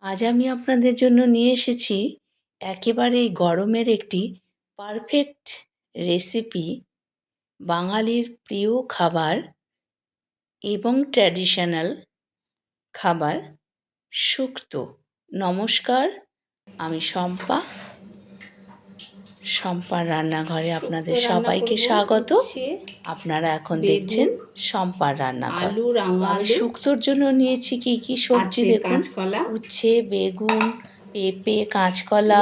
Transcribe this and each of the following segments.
আজ আমি আপনাদের জন্য নিয়ে এসেছি একেবারে গরমের একটি পারফেক্ট রেসিপি, বাঙালির প্রিয় খাবার এবং ট্র্যাডিশনাল খাবার শুক্তো। নমস্কার, আমি শম্পার রান্নাঘরে আপনাদের সবাইকে স্বাগত। আপনারা এখন দেখছেন শম্পার রান্নাঘর। আমি শুক্তোর জন্য নিয়েছি কি কি সবজি দেখুন: উচ্ছে, বেগুন, পেঁপে, কাঁচকলা,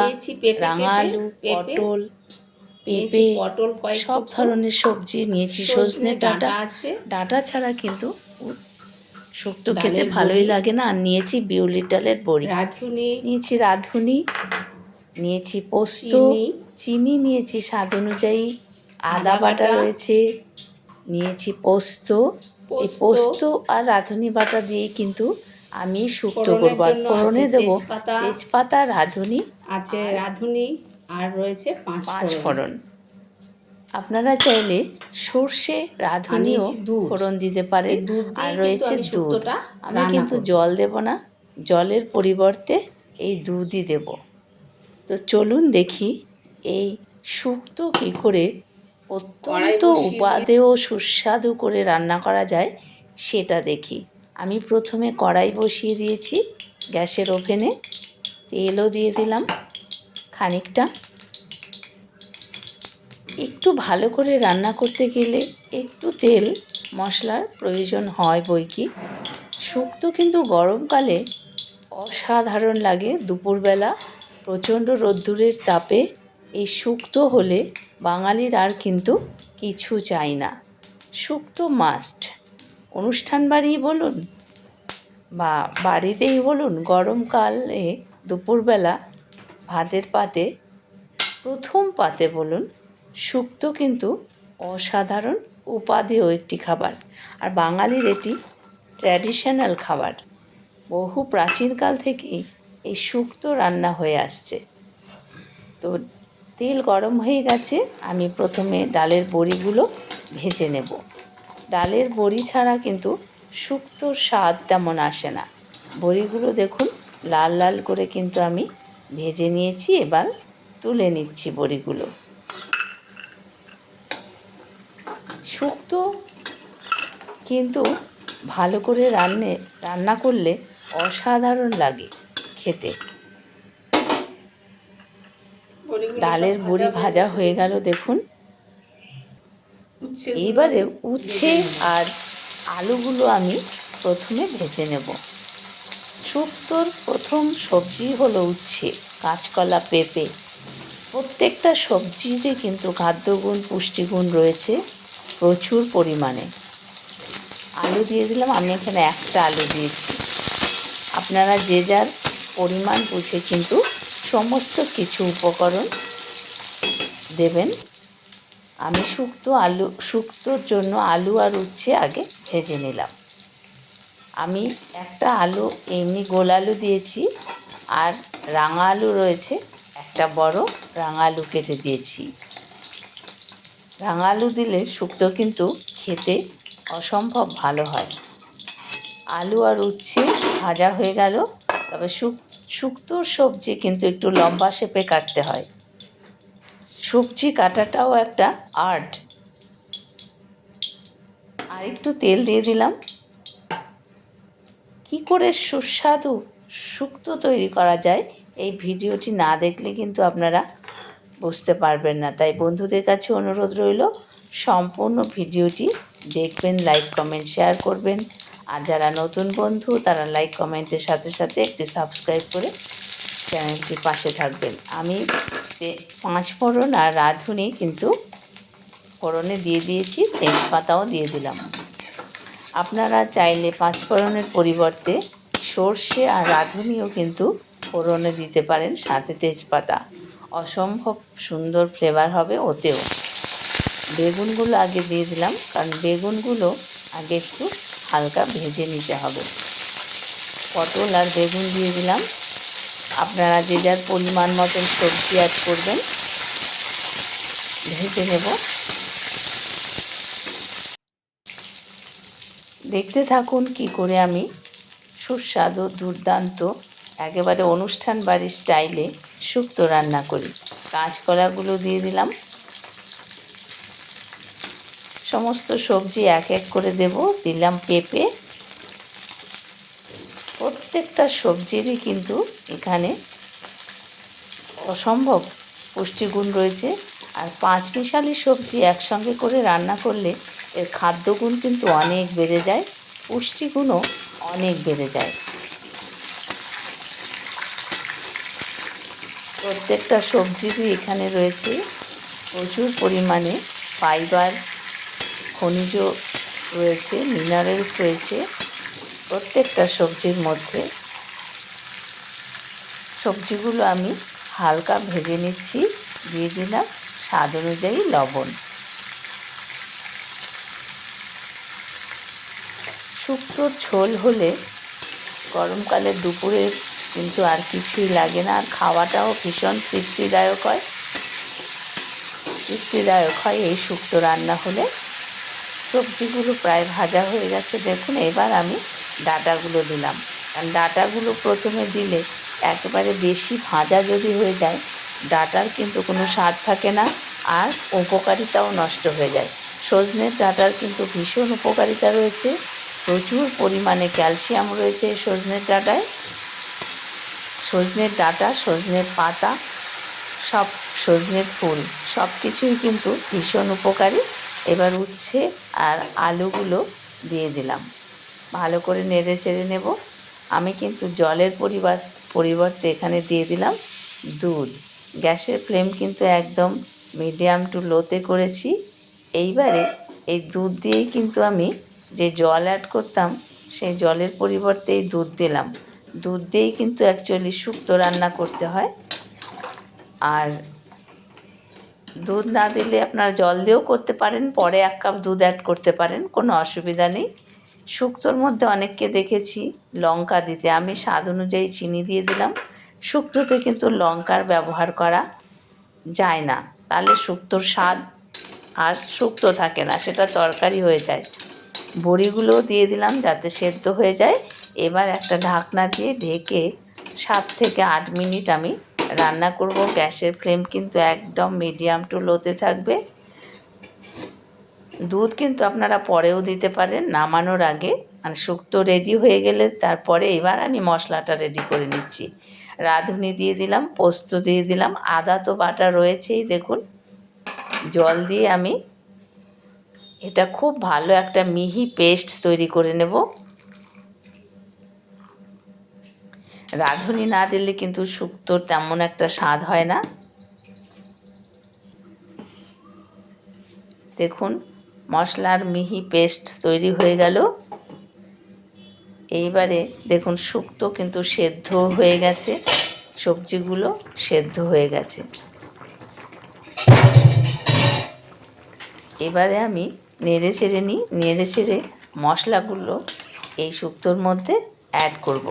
রাঙা আলু, পটল, পেঁপে, সব ধরনের সবজি নিয়েছি। সজনে ডাঁটা ছাড়া কিন্তু শুক্তো খেতে ভালোই লাগে না। আর নিয়েছি বিউলির ডালের বড়ি, নিয়েছি রাঁধুনি, নিয়েছি পোস্ত, চিনি নিয়েছি স্বাদ অনুযায়ী, আদা বাটা রয়েছে, নিয়েছি পোস্ত। এই পোস্ত আর রাঁধুনি বাটা দিয়ে কিন্তু আমি শুক্তো করবো। আর ফোড়নে দেবো তেজপাতা, রাঁধুনি আর রয়েছে পাঁচ ফোড়ন। আপনারা চাইলে সর্ষে রাঁধুনিও ফোড়ন দিতে পারেন। আর রয়েছে দুধ। আমি কিন্তু জল দেব না, জলের পরিবর্তে এই দুধই দেব। তো চলুন দেখি এই শুক্তো কী করে অত্যন্ত উপাদেয় সুস্বাদু করে রান্না করা যায় সেটা দেখি। আমি প্রথমে কড়াই বসিয়ে দিয়েছি গ্যাসের ওভেনে, তেলও দিয়ে দিলাম খানিকটা। একটু ভালো করে রান্না করতে গেলে একটু তেল মশলার প্রয়োজন হয় বই কি। শুক্তো কিন্তু গরমকালে অসাধারণ লাগে। দুপুরবেলা প্রচণ্ড রোদ্দুরের তাপে এই শুক্তো হলে বাঙালির আর কিন্তু কিছু চাই না। শুক্তো মাস্ট। অনুষ্ঠান বাড়ি বলুন বা বাড়িতেই বলুন, গরমকালে দুপুরবেলা ভাতের পাতে, প্রথম পাতে বলুন, শুক্তো কিন্তু অসাধারণ উপাদেয় একটি খাবার। আর বাঙালির এটি ট্র্যাডিশনাল খাবার। বহু প্রাচীনকাল থেকেই এই শুক্তো রান্না হয়ে আসছে। তো তেল গরম হয়ে গেছে, আমি প্রথমে ডালের বড়িগুলো ভেজে নেব। ডালের বড়ি ছাড়া কিন্তু শুক্তোর স্বাদ তেমন আসে না। বড়িগুলো দেখুন লাল লাল করে কিন্তু আমি ভেজে নিয়েছি। এবার তুলে নিচ্ছি বড়িগুলো। শুক্তো কিন্তু ভালো করে রান্না করলে অসাধারণ লাগে খেতে। ডালের বড়ি ভাজা হয়ে গেল দেখুন। এইবারে উচ্ছে আর আলুগুলো আমি প্রথমে ভেজে নেব। শুক্তোর প্রথম সবজি হলো উচ্ছে, কাঁচকলা, পেঁপে। প্রত্যেকটা সবজিরই কিন্তু খাদ্যগুণ, পুষ্টিগুণ রয়েছে প্রচুর পরিমাণে। আলু দিয়ে দিলাম, আমি এখানে একটা আলু দিয়েছি। আপনারা যে যার পরিমাণ বুঝে কিন্তু সমস্ত কিছু উপকরণ দেবেন। আমি শুক্তোর জন্য আলু আর উচ্ছে আগে ভেজে নিলাম। আমি একটা আলু এমনি গোল আলু দিয়েছি, আর রাঙা আলু রয়েছে একটা বড় রাঙা আলু কেটে দিয়েছি। রাঙা আলু দিলে শুক্তো কিন্তু খেতে অসম্ভব ভালো হয়। আলু আর উচ্ছে ভাজা হয়ে গেল। তবে শুক্তোর সবজি কিন্তু একটু লম্বা শেপে কাটতে হয়। সবজি কাটাটাও একটা আর্ট। আর একটু তেল দিয়ে দিলাম। কি করে সুস্বাদু শুক্তো তৈরি করা যায় এই ভিডিওটি না দেখলে কিন্তু আপনারা বুঝতে পারবেন না। তাই বন্ধুদের কাছে অনুরোধ রইল, সম্পূর্ণ ভিডিওটি দেখবেন, লাইক কমেন্ট শেয়ার করবেন। আর যারা নতুন বন্ধু তারা লাইক কমেন্টের সাথে সাথে একটি সাবস্ক্রাইব করে চ্যানেলটির পাশে থাকবেন। আমি পাঁচ ফোড়ন আর রাঁধুনি কিন্তু ফোড়নে দিয়ে দিয়েছি, তেজপাতাও দিয়ে দিলাম। আপনারা চাইলে পাঁচ ফোড়নের পরিবর্তে সর্ষে আর রাঁধুনিও কিন্তু ফোড়নে দিতে পারেন, সাথে তেজপাতা। অসম্ভব সুন্দর ফ্লেভার হবে ওতেও। বেগুনগুলো আগে দিয়ে দিলাম, কারণ বেগুনগুলো আগে একটু হালকা ভেজে নিতে হবে। পটল আর বেগুন দিয়ে দিলাম। আপনারা যে যার পরিমাণ মতন সবজি অ্যাড করবেন। ভেজে নেব। দেখতে থাকুন কি করে আমি সুস্বাদু দুর্দান্ত একেবারে অনুষ্ঠান বাড়ির স্টাইলে শুক্তো রান্না করি। কাঁচকলাগুলো দিয়ে দিলাম, সমস্ত সবজি এক এক করে দেব। দিলাম পেঁপে। প্রত্যেকটা সবজিরই কিন্তু এখানে অসম্ভব পুষ্টিগুণ রয়েছে। আর পাঁচমিশালি সবজি একসঙ্গে করে রান্না করলে এর খাদ্যগুণ কিন্তু অনেক বেড়ে যায়, পুষ্টিগুণও অনেক বেড়ে যায়। প্রত্যেকটা সবজিরই এখানে রয়েছে প্রচুর পরিমাণে ফাইবার, খনিজ রয়েছে, মিনারেলস রয়েছে প্রত্যেকটা সবজির মধ্যে। সবজিগুলো আমি হালকা ভেজে নিচ্ছি, দিয়ে দিলাম স্বাদ অনুযায়ী লবণ। শুক্তোর ঝোল হলে গরমকালে দুপুরে কিন্তু আর কিছুই লাগে না, আর খাওয়াটাও ভীষণ তৃপ্তিদায়ক হয় এই শুক্তো রান্না হলে। সবজিগুলো প্রায় ভাজা হয়ে গেছে দেখুন। এবার আমি ডাঁটাগুলো দিলাম, কারণ ডাঁটাগুলো প্রথমে দিলে একেবারে বেশি ভাজা যদি হয়ে যায় ডাঁটার কিন্তু কোনো স্বাদ থাকে না, আর উপকারিতাও নষ্ট হয়ে যায়। সজনের ডাঁটার কিন্তু ভীষণ উপকারিতা রয়েছে, প্রচুর পরিমাণে ক্যালসিয়াম রয়েছে সজনের ডাঁটায়। সজনের ডাঁটা, সজনের পাতা, সজনের ফুল সব কিছুই কিন্তু ভীষণ উপকারী। এবার উচ্ছে আর আলুগুলো দিয়ে দিলাম, ভালো করে নেড়ে চেড়ে নেব। আমি কিন্তু জলের পরিবর্তে এখানে দিয়ে দিলাম দুধ। গ্যাসের ফ্লেম কিন্তু একদম মিডিয়াম টু লোতে করেছি। এইবারে এই দুধ দিয়েই কিন্তু আমি যে জল অ্যাড করতাম সেই জলের পরিবর্তে এই দুধ দিলাম। দুধ দিয়েই কিন্তু অ্যাকচুয়ালি শুক্তো রান্না করতে হয়। আর দুধ না দিলে আপনারা জল দিয়েও করতে পারেন, পরে 1 কাপ দুধ অ্যাড করতে পারেন, কোনো অসুবিধা নেই। শুক্তোর মধ্যে অনেককে দেখেছি লঙ্কা দিতে, আমি স্বাদ অনুযায়ী চিনি দিয়ে দিলাম। শুক্তোতে কিন্তু লঙ্কার ব্যবহার করা যায় না, তাহলে শুক্তোর স্বাদ আর শুক্তো থাকে না, সেটা তরকারি হয়ে যায়। বড়িগুলোও দিয়ে দিলাম যাতে সেদ্ধ হয়ে যায়। এবার একটা ঢাকনা দিয়ে ঢেকে 7 থেকে 8 মিনিট আমি রান্না করব। গ্যাসের ফ্লেম কিন্তু একদম মিডিয়াম টু লোতে থাকবে। দুধ কিন্তু আপনারা পরেও দিতে পারেন নামানোর আগে, মানে শুক্তো রেডি হয়ে গেলে তারপরে এবার আমি মশলাটা রেডি করে নিচ্ছি। রাঁধুনি দিয়ে দিলাম, পোস্ত দিয়ে দিলাম, আদা তো বাটা রয়েছেই দেখুন। জল দিয়ে আমি এটা খুব ভালো একটা মিহি পেস্ট তৈরি করে নেব। রাঁধুনি না দিলে কিন্তু শুক্তোর তেমন একটা স্বাদ হয় না। দেখুন মশলার মিহি পেস্ট তৈরি হয়ে গেল। এইবারে দেখুন শুক্তো কিন্তু সেদ্ধ হয়ে গেছে, সবজিগুলো সেদ্ধ হয়ে গেছে। এবারে আমি নেড়ে চেড়ে মশলাগুলো এই শুক্তোর মধ্যে অ্যাড করব।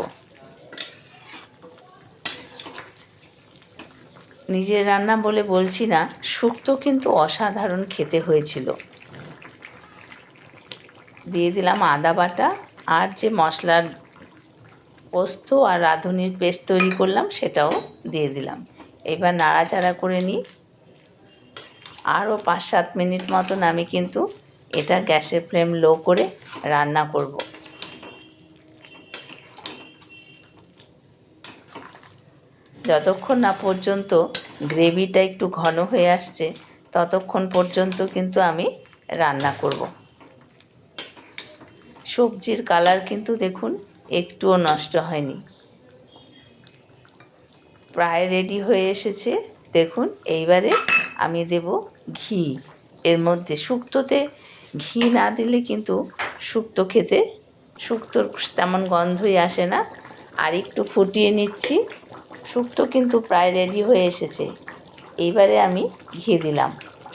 নিজের রান্না বলে বলছি না, শুক্তো কিন্তু অসাধারণ খেতে হয়েছিল। দিয়ে দিলাম আদা বাটা, আর যে মশলার পোস্ত আর রাঁধুনির পেস্ট তৈরি করলাম সেটাও দিয়ে দিলাম। এবার নাড়াচাড়া করে নিই। আরও 5-7 মিনিট মতন আমি কিন্তু এটা গ্যাসের ফ্লেম লো করে রান্না করব। যতক্ষণ না পর্যন্ত গ্রেভিটা একটু ঘন হয়ে আসছে ততক্ষণ পর্যন্ত কিন্তু আমি রান্না করব। সবজির কালার কিন্তু দেখুন একটুও নষ্ট হয়নি, প্রায় রেডি হয়ে এসেছে দেখুন। এইবারে আমি দেব ঘি এর মধ্যে। শুক্তোতে ঘি না দিলে কিন্তু শুক্তোর তেমন গন্ধই আসে না। আর একটু ফুটিয়ে নিচ্ছি। শুক্তো কিন্তু প্রায় রেডি হয়ে এসেছে। এইবারে আমি ঘি দিলাম।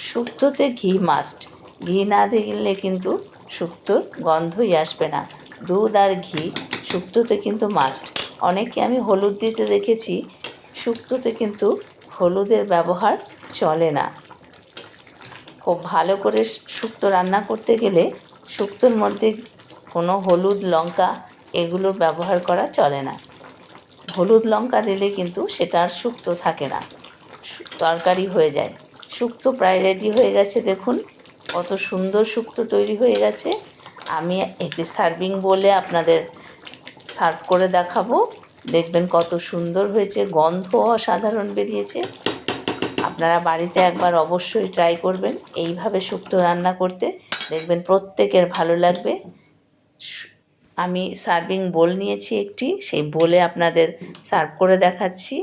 শুক্তোতে ঘি মাস্ট, ঘি না দিলে কিন্তু শুক্তোর গন্ধই আসবে না। দুধ আর ঘি শুক্তোতে কিন্তু মাস্ট। অনেকে আমি হলুদ দিতে দেখেছি, শুক্তোতে কিন্তু হলুদের ব্যবহার চলে না। খুব ভালো করে শুক্তো রান্না করতে গেলে শুক্তোর মধ্যে কোনো হলুদ, লঙ্কা এগুলোর ব্যবহার করা চলে না। হলুদ লঙ্কা দিলে কিন্তু সেটা আর শুক্তো থাকে না, তরকারি হয়ে যায়। শুক্তো প্রায় রেডি হয়ে গেছে, দেখুন কত সুন্দর শুক্তো তৈরি হয়ে গেছে। আমি একটি সার্ভিং বলে আপনাদের সার্ভ করে দেখাবো, দেখবেন কত সুন্দর হয়েছে, গন্ধ অসাধারণ বেরিয়েছে। আপনারা বাড়িতে একবার অবশ্যই ট্রাই করবেন এইভাবে শুক্তো রান্না করতে, দেখবেন প্রত্যেকের ভালো লাগবে। আমি সার্ভিং বোল নিয়েছি একটি, সেই বোলে আপনাদের সার্ভ করে দেখাচ্ছি।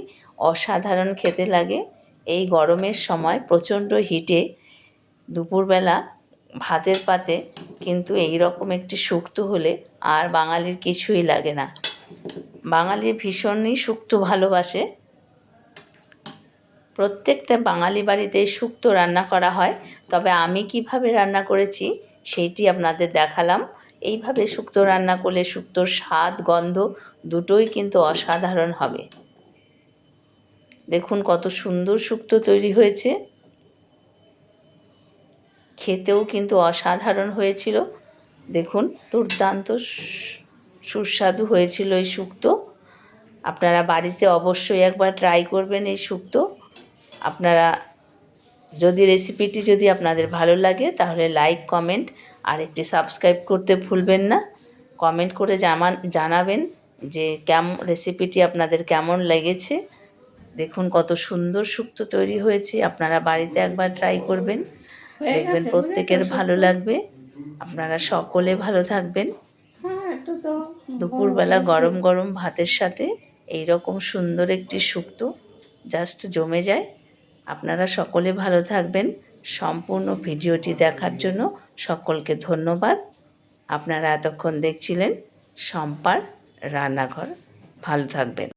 অসাধারণ খেতে লাগে। এই গরমের সময় প্রচণ্ড হিটে দুপুরবেলা ভাতের পাতে কিন্তু এই রকম একটি শুক্তো হলে আর বাঙালির কিছুই লাগে না। বাঙালি ভীষণই শুক্তো ভালোবাসে। প্রত্যেকটা বাঙালি বাড়িতে শুক্তো রান্না করা হয়, তবে আমি কিভাবে রান্না করেছি সেইটি আপনাদের দেখালাম। এইভাবে শুক্তো রান্না করলে শুক্তোর স্বাদ গন্ধ দুটোই কিন্তু অসাধারণ হবে। দেখুন কত সুন্দর শুক্তো তৈরি হয়েছে, খেতেও কিন্তু অসাধারণ হয়েছিল। দেখুন দুর্দান্ত সুস্বাদু হয়েছিল এই শুক্তো। আপনারা বাড়িতে অবশ্যই একবার ট্রাই করবেন এই শুক্তো। আপনারা রেসিপিটি যদি আপনাদের ভালো লাগে তাহলে লাইক কমেন্ট আর একটি সাবস্ক্রাইব করতে ভুলবেন না। কমেন্ট করে জানাবেন যে রেসিপিটি আপনাদের কেমন লেগেছে। দেখুন কত সুন্দর শুক্তো তৈরি হয়েছে, আপনারা বাড়িতে একবার ট্রাই করবেন, দেখবেন প্রত্যেকের ভালো লাগবে। আপনারা সকলে ভালো থাকবেন। দুপুরবেলা গরম গরম ভাতের সাথে এই রকম সুন্দর একটি শুক্তো জাস্ট জমে যায়। আপনারা সকলে ভালো থাকবেন। সম্পূর্ণ ভিডিওটি দেখার জন্য সকলকে ধন্যবাদ। আপনারা এতক্ষণ দেখছিলেন শম্পার রান্নাঘর। ভালো থাকবেন।